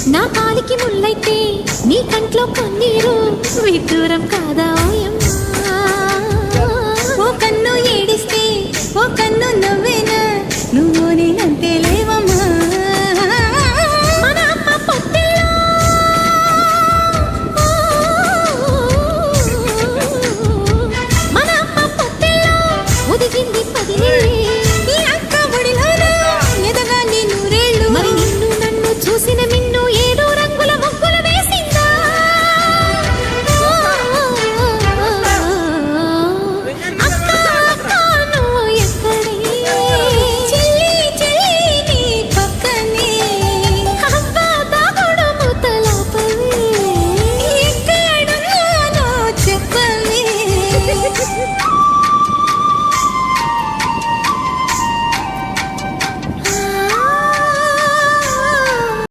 నా కాలికి ముల్లైతే నీ కంట్లో కన్నీరు విదూరం కాదా ఓయమ్మా ఓ కన్ను ఏడిస్తే ఓ కన్ను నవ్వేనా నువ్వు